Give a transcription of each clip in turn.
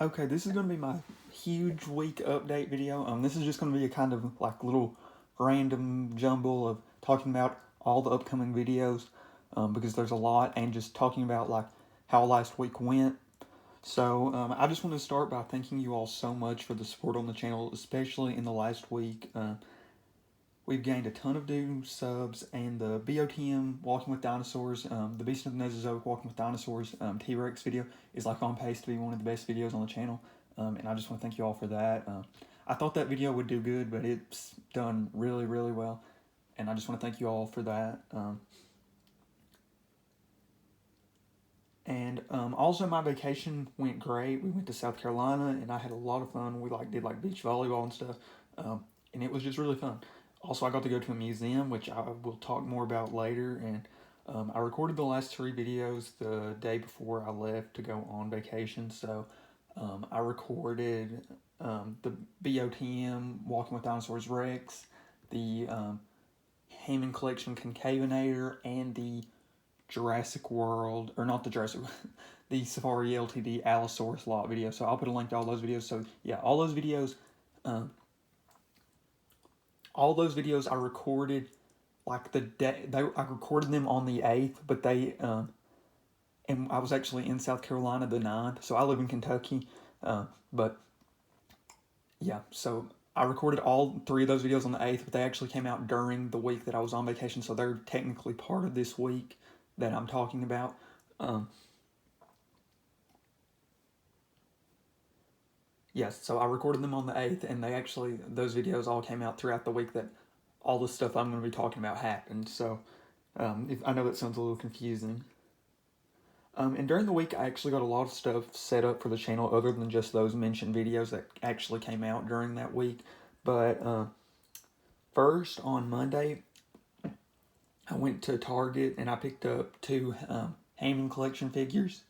Okay, this is going to be my huge week update video. This is just going to be a kind of like little random jumble of talking about all the upcoming videos because there's a lot, and just talking about like how last week went. So I just want to start by thanking you all so much for the support on the channel, especially in the last week. We've gained a ton of new subs, and the BOTM Walking with Dinosaurs, the Beast of the Mesozoic Walking with Dinosaurs T-Rex video is like on pace to be one of the best videos on the channel, and I just want to thank you all for that. I thought that video would do good, but it's done really, really well, and I just want to thank you all for that. And also my vacation went great. We went to South Carolina, and I had a lot of fun. We did beach volleyball and stuff, and it was just really fun. Also, I got to go to a museum, which I will talk more about later. And I recorded the last 3 videos the day before I left to go on vacation. So I recorded the BOTM Walking with Dinosaurs Rex, the Hammond Collection Concavenator, and the Jurassic World, or not the Jurassic, the Safari Ltd Allosaurus Lot video. So I'll put a link to all those videos. So yeah, all those videos I recorded like the day I recorded them on the 8th, but they and I was actually in South Carolina the 9th. So I live in Kentucky, but yeah, so I recorded all 3 of those videos on the 8th, but they actually came out during the week that I was on vacation, so they're technically part of this week that I'm talking about. Yes, so I recorded them on the 8th, and those videos all came out throughout the week that all the stuff I'm going to be talking about happened. So I know that sounds a little confusing. And during the week, I actually got a lot of stuff set up for the channel other than just those mentioned videos that actually came out during that week. But first, on Monday, I went to Target and I picked up 2 Hammond collection figures.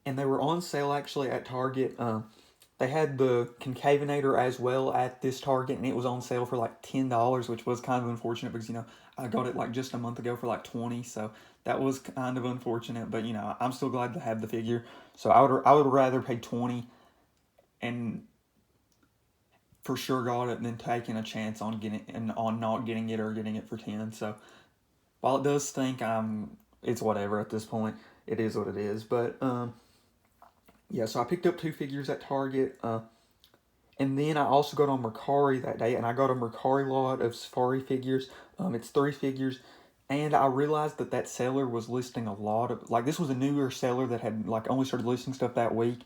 And they were on sale actually at Target. They had the Concavenator as well at this Target, and it was on sale for like $10, which was kind of unfortunate because, I got it like just a month ago for like $20, so that was kind of unfortunate. But, I'm still glad to have the figure. So I would rather pay $20 and for sure got it than taking a chance on getting and on not getting it or getting it for 10. So while it does stink, it's whatever at this point. It is what it is. But yeah, so I picked up 2 figures at Target, and then I also got on Mercari that day, and I got a Mercari lot of Safari figures. It's 3 figures, and I realized that seller was listing a lot of, this was a newer seller that had only started listing stuff that week,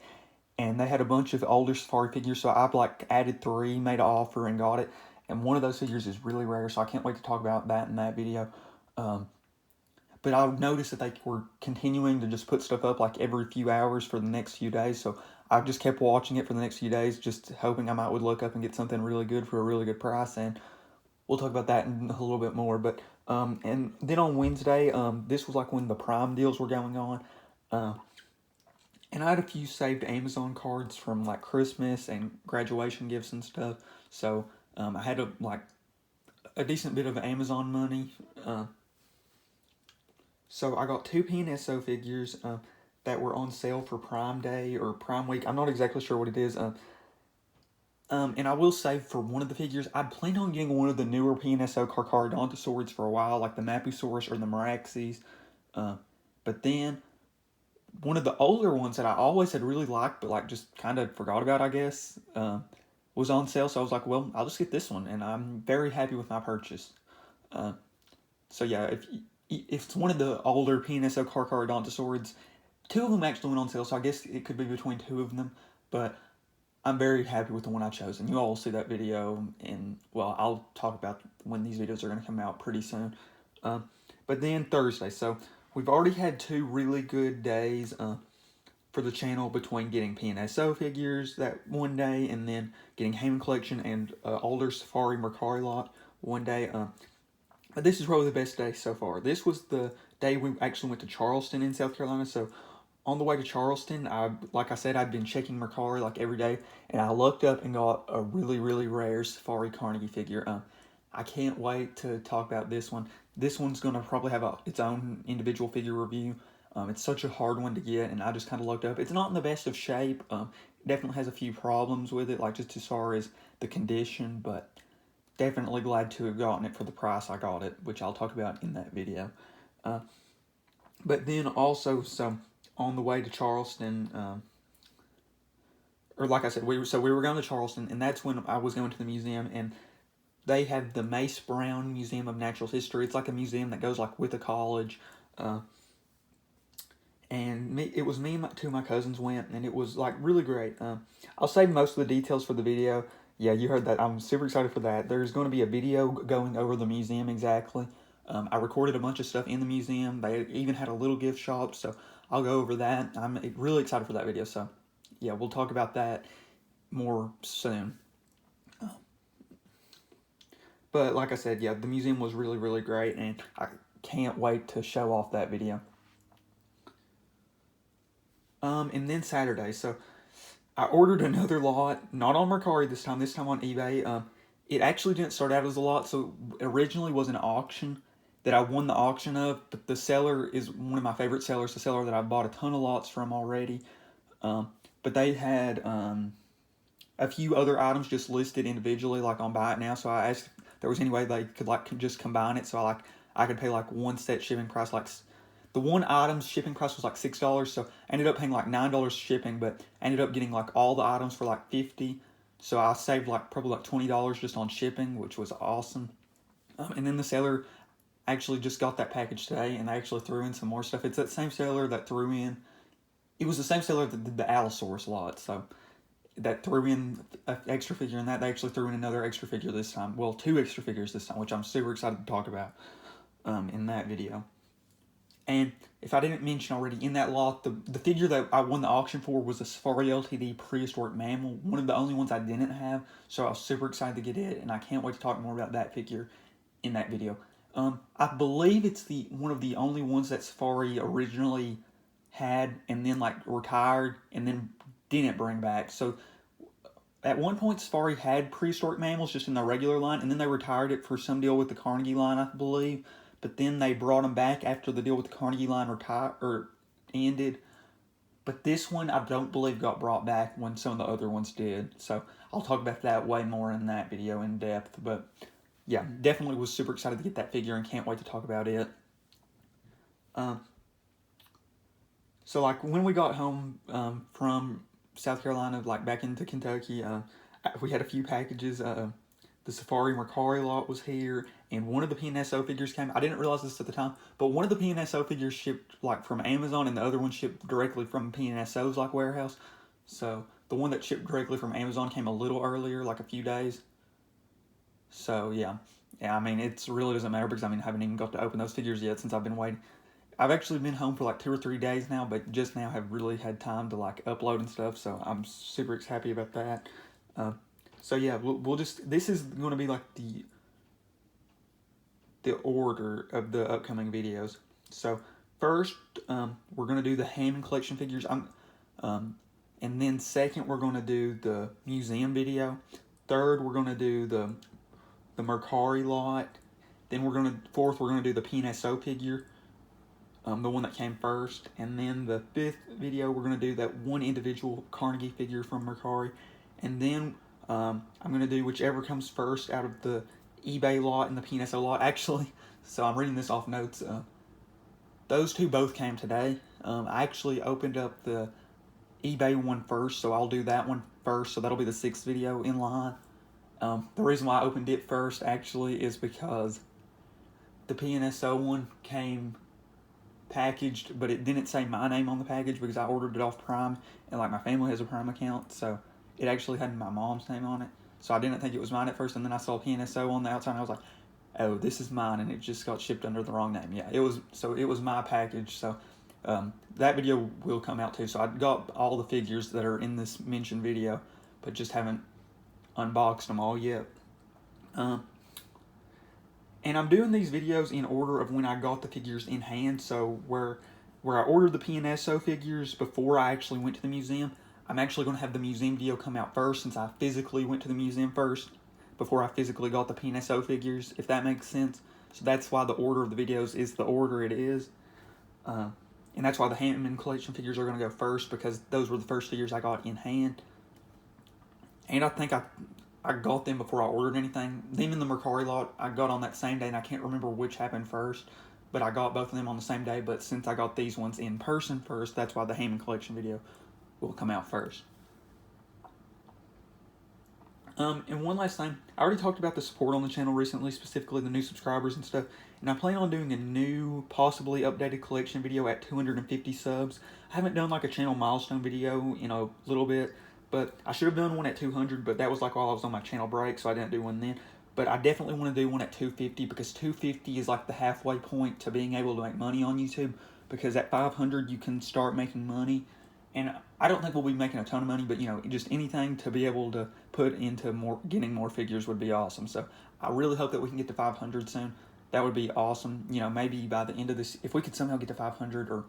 and they had a bunch of older Safari figures, so I've added 3, made an offer, and got it. And one of those figures is really rare, so I can't wait to talk about that in that video. But I noticed that they were continuing to just put stuff up every few hours for the next few days. So I just kept watching it for the next few days, just hoping I would look up and get something really good for a really good price. And we'll talk about that in a little bit more. But and then on Wednesday, this was when the Prime deals were going on. And I had a few saved Amazon cards from Christmas and graduation gifts and stuff. So I had a decent bit of Amazon money. So I got 2 PNSO figures that were on sale for Prime Day or Prime Week. I'm not exactly sure what it is. And I will say for one of the figures, I'd planned on getting one of the newer PNSO Carcharodontosaurs for a while, like the Mapusaurus or the Meraxes. But then one of the older ones that I always had really liked, but just kind of forgot about, I guess, was on sale. So I was like, well, I'll just get this one, and I'm very happy with my purchase. So yeah, if it's one of the older PNSO Carcharodontosaurs, 2 of them actually went on sale, so I guess it could be between 2 of them, but I'm very happy with the one I chose, and you all will see that video, and, well, I'll talk about when these videos are going to come out pretty soon. But then Thursday, so we've already had 2 really good days for the channel between getting PNSO figures that one day, and then getting Hammond Collection and older Safari Mercari lot one day. But this is probably the best day so far. This was the day we actually went to Charleston in South Carolina. So on the way to Charleston, like I said, I'd been checking Mercari every day, and I looked up and got a really, really rare Safari Carnegie figure. I can't wait to talk about this one. This one's going to probably have its own individual figure review. It's such a hard one to get, and I just kind of looked up. It's not in the best of shape. Definitely has a few problems with it, like just as far as the condition, but definitely glad to have gotten it for the price I got it, which I'll talk about in that video. But then also, so on the way to Charleston, or like I said, we were going to Charleston, and that's when I was going to the museum, and they have the Mace Brown Museum of Natural History. It's like a museum that goes like with a college, and it was me and two of my cousins went, and it was like really great. I'll save most of the details for the video. Yeah, you heard that. I'm super excited for that. There's going to be a video going over the museum exactly. I recorded a bunch of stuff in the museum. They even had a little gift shop, so I'll go over that. I'm really excited for that video, so yeah, we'll talk about that more soon. But like I said, yeah, the museum was really, really great, and I can't wait to show off that video. And then Saturday, so I ordered another lot, not on Mercari this time on eBay. It actually didn't start out as a lot, so originally was an auction that I won the auction of, but the seller is one of my favorite sellers, the seller that I bought a ton of lots from already. But they had a few other items just listed individually, like on Buy It Now, so I asked if there was any way they could like just combine it, so I could pay like one set shipping price, like the one item's shipping price was like $6, so I ended up paying like $9 shipping, but I ended up getting like all the items for like $50, so I saved like probably like $20 just on shipping, which was awesome. And then the seller actually just got that package today, and they actually threw in some more stuff. It's that same seller that threw in, it was the same seller that did the Allosaurus lot, so that threw in an extra figure in that. They actually threw in another extra figure this time. Well, 2 extra figures this time, which I'm super excited to talk about in that video. And if I didn't mention already, in that lot, the figure that I won the auction for was a Safari Ltd Prehistoric Mammal, one of the only ones I didn't have, so I was super excited to get it, and I can't wait to talk more about that figure in that video. I believe it's one of the only ones that Safari originally had and then like retired and then didn't bring back. So at one point Safari had prehistoric mammals just in the regular line, and then they retired it for some deal with the Carnegie line, I believe. But then they brought them back after the deal with the Carnegie line ended. But this one I don't believe got brought back when some of the other ones did. So I'll talk about that way more in that video in depth. But yeah, definitely was super excited to get that figure and can't wait to talk about it. So like when we got home from South Carolina, like back into Kentucky, we had a few packages. The Safari Mercari lot was here, and one of the PNSO figures came. I didn't realize this at the time, but one of the PNSO figures shipped like from Amazon, and the other one shipped directly from PNSO's like warehouse. So the one that shipped directly from Amazon came a little earlier, like a few days. So yeah, I mean it really doesn't matter because I haven't even got to open those figures yet since I've been waiting. I've actually been home for like 2 or 3 days now, but just now have really had time to like upload and stuff, so I'm super happy about that. So yeah, we'll just, this is going to be like the order of the upcoming videos. So first, we're going to do the Hammond collection figures. And then second, we're going to do the museum video. Third, we're going to do the Mercari lot. Then fourth, we're going to do the PNSO figure. The one that came first, and then the 5th video we're going to do that one individual Carnegie figure from Mercari, and then I'm going to do whichever comes first out of the eBay lot and the PNSO lot, actually. So I'm reading this off notes. Those two both came today. I actually opened up the eBay one first, so I'll do that one first, so that'll be the 6th video in line. The reason why I opened it first, actually, is because the PNSO one came packaged, but it didn't say my name on the package because I ordered it off Prime, and like my family has a Prime account, so it actually had my mom's name on it, so I didn't think it was mine at first, and then I saw PNSO on the outside, and I was like, oh, this is mine, and it just got shipped under the wrong name. Yeah, it was my package, so that video will come out too. So I got all the figures that are in this mentioned video, but just haven't unboxed them all yet. And I'm doing these videos in order of when I got the figures in hand. So where I ordered the PNSO figures before I actually went to the museum, I'm actually going to have the museum video come out first, since I physically went to the museum first before I physically got the PNSO figures, if that makes sense. So that's why the order of the videos is the order it is. and that's why the Hammond collection figures are going to go first, because those were the first figures I got in hand. And I think I got them before I ordered anything. Them and the Mercari lot I got on that same day, and I can't remember which happened first, but I got both of them on the same day. But since I got these ones in person first, that's why the Hammond collection video will come out first. And one last thing, I already talked about the support on the channel recently, specifically the new subscribers and stuff, and I plan on doing a new, possibly updated collection video at 250 subs. I haven't done like a channel milestone video in a little bit, but I should have done one at 200, but that was like while I was on my channel break, so I didn't do one then. But I definitely want to do one at 250, because 250 is like the halfway point to being able to make money on YouTube, because at 500 you can start making money. And I don't think we'll be making a ton of money, but, you know, just anything to be able to put into getting more figures would be awesome. So I really hope that we can get to 500 soon. That would be awesome. You know, maybe by the end of this, if we could somehow get to 500, or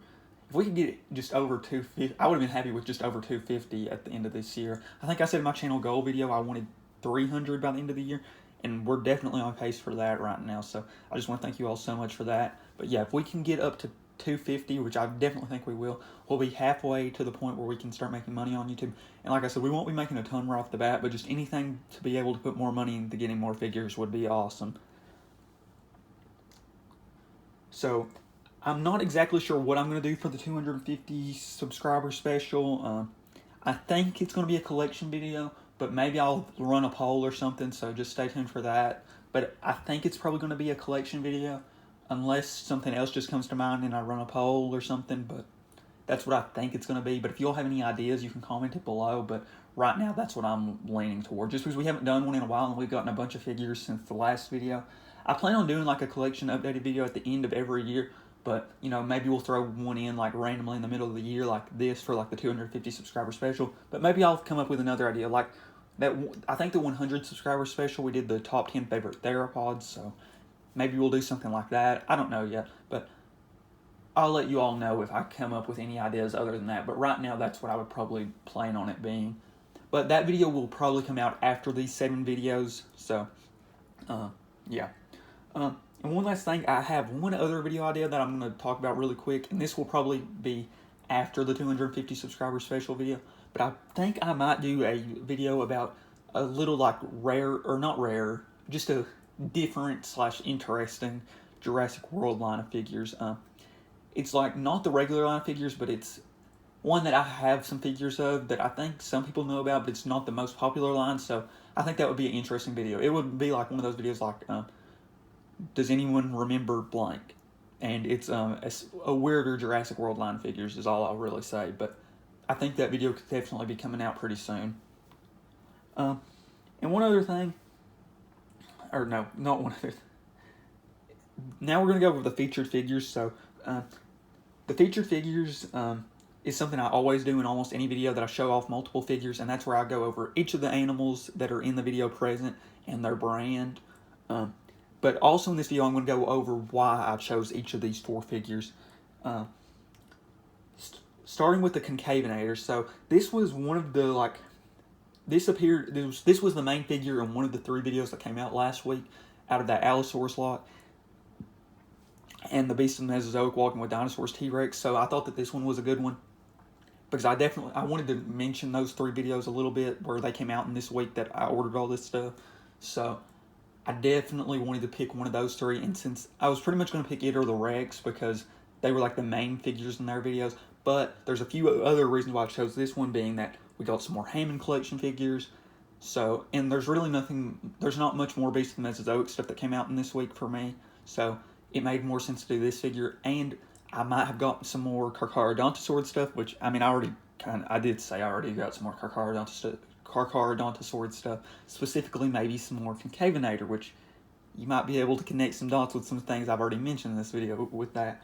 if we could get just over 250, I would have been happy with just over 250 at the end of this year. I think I said in my channel goal video I wanted 300 by the end of the year, and we're definitely on pace for that right now. So I just want to thank you all so much for that. But yeah, if we can get up to 250, which I definitely think we will, we'll be halfway to the point where we can start making money on YouTube. And like I said, we won't be making a ton right off the bat, but just anything to be able to put more money into getting more figures would be awesome. So I'm not exactly sure what I'm going to do for the 250 subscriber special. I think it's going to be a collection video, but maybe I'll run a poll or something, so just stay tuned for that. But I think it's probably going to be a collection video, unless something else just comes to mind and I run a poll or something, but that's what I think it's going to be. But if you all have any ideas, you can comment it below, but right now that's what I'm leaning toward, just because we haven't done one in a while and we've gotten a bunch of figures since the last video. I plan on doing like a collection updated video at the end of every year, but, you know, maybe we'll throw one in like randomly in the middle of the year like this for like the 250 subscriber special. But maybe I'll come up with another idea, like that. I think the 100 subscriber special, we did the top 10 favorite theropods, so maybe we'll do something like that. I don't know yet, but I'll let you all know if I come up with any ideas other than that. But right now, that's what I would probably plan on it being. But that video will probably come out after these 7 videos, so, yeah. And one last thing, I have one other video idea that I'm going to talk about really quick, and this will probably be after the 250 subscriber special video. But I think I might do a video about a little, like, rare, or not rare, just a different / interesting Jurassic World line of figures. It's like not the regular line of figures, but it's one that I have some figures of that I think some people know about, but it's not the most popular line, so I think that would be an interesting video. It would be like one of those videos like, does anyone remember blank? And it's a weirder Jurassic World line of figures is all I'll really say, but I think that video could definitely be coming out pretty soon. And one other thing, or no, not one other thing. Now we're going to go over the featured figures. So the featured figures is something I always do in almost any video that I show off multiple figures, and that's where I go over each of the animals that are in the video present and their brand. But also in this video, I'm going to go over why I chose each of these 4 figures. Starting with the Concavenator. So this was one of the, like, this was the main figure in one of the 3 videos that came out last week out of that Allosaurus lot, and the Beast of the Mesozoic walking with dinosaurs, T-Rex. So I thought that this one was a good one, because I wanted to mention those 3 videos a little bit where they came out in this week that I ordered all this stuff. So I definitely wanted to pick one of those 3, and since I was pretty much going to pick it or the Rex because they were like the main figures in their videos, but there's a few other reasons why I chose this one, being that we got some more Hammond collection figures. So, and there's not much more Beast of the Mesozoic stuff that came out in this week for me, so it made more sense to do this figure. And I might have got some more Carcharodontosaurus stuff, which, I mean, I did say I already got some more Carcharodontosaurus stuff, specifically maybe some more Concavenator, which you might be able to connect some dots with some things I've already mentioned in this video with that.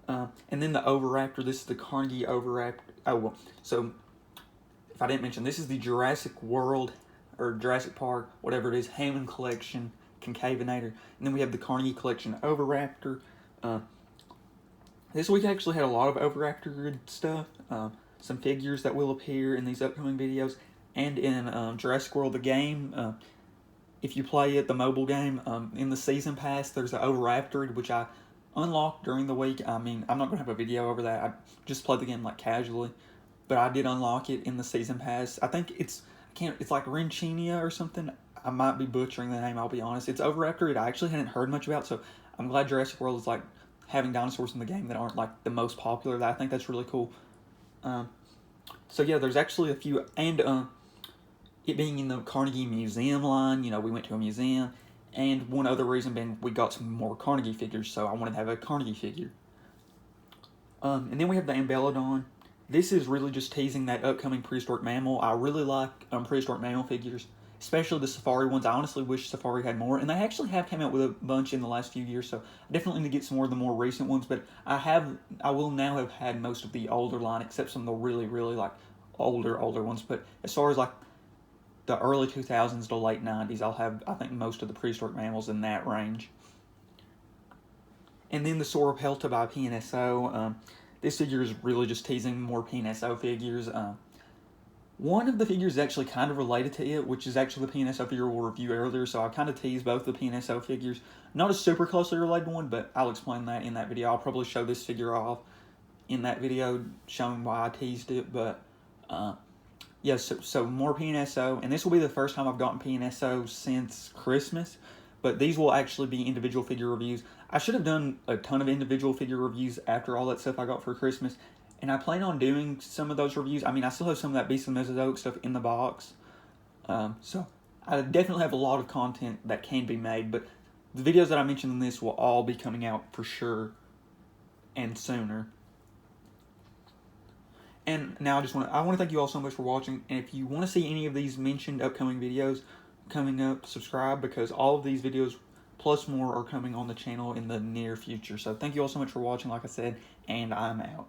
And then the Oviraptor, this is the Carnegie Oviraptor. Oh, well, so if I didn't mention, this is the Jurassic World, or Jurassic Park, whatever it is, Hammond collection Concavenator. And then we have the Carnegie collection Oviraptor. This week I actually had a lot of Oviraptor stuff. Some figures that will appear in these upcoming videos. And in Jurassic World, the game, if you play it, the mobile game, in the Season Pass, there's the Oviraptor, which I unlocked during the week. I mean, I'm not going to have a video over that. I just played the game like casually. But I did unlock it in the season pass. I think it's like Renchinia or something. I might be butchering the name, I'll be honest. It's Oviraptor I actually hadn't heard much about, so I'm glad Jurassic World is like having dinosaurs in the game that aren't like the most popular. I think that's really cool. So yeah, there's actually a few, and it being in the Carnegie Museum line, you know, we went to a museum, and one other reason being we got some more Carnegie figures, so I wanted to have a Carnegie figure. And then we have the Amebelodon. This is really just teasing that upcoming prehistoric mammal. I really like prehistoric mammal figures, especially the Safari ones. I honestly wish Safari had more, and they actually have come out with a bunch in the last few years, so I definitely need to get some more of the more recent ones, but I will now have had most of the older line, except some of the really, really, like, older ones, but as far as, like, the early 2000s to late 90s, I'll have, I think, most of the prehistoric mammals in that range. And then the Sauropelta by PNSO. This figure is really just teasing more PNSO figures. One of the figures is actually kind of related to it, which is actually the PNSO figure we'll review earlier, so I kind of teased both the PNSO figures. Not a super closely related one, but I'll explain that in that video. I'll probably show this figure off in that video, showing why I teased it, but yeah, so more PNSO, and this will be the first time I've gotten PNSO since Christmas, but these will actually be individual figure reviews. I should have done a ton of individual figure reviews after all that stuff I got for Christmas, and I plan on doing some of those reviews. I mean, I still have some of that Beast of the Mesozoic stuff in the box, so I definitely have a lot of content that can be made, but the videos that I mentioned in this will all be coming out for sure, and sooner. And now I want to thank you all so much for watching, and if you want to see any of these mentioned upcoming videos coming up, subscribe, because all of these videos plus more are coming on the channel in the near future. So thank you all so much for watching, like I said, and I'm out.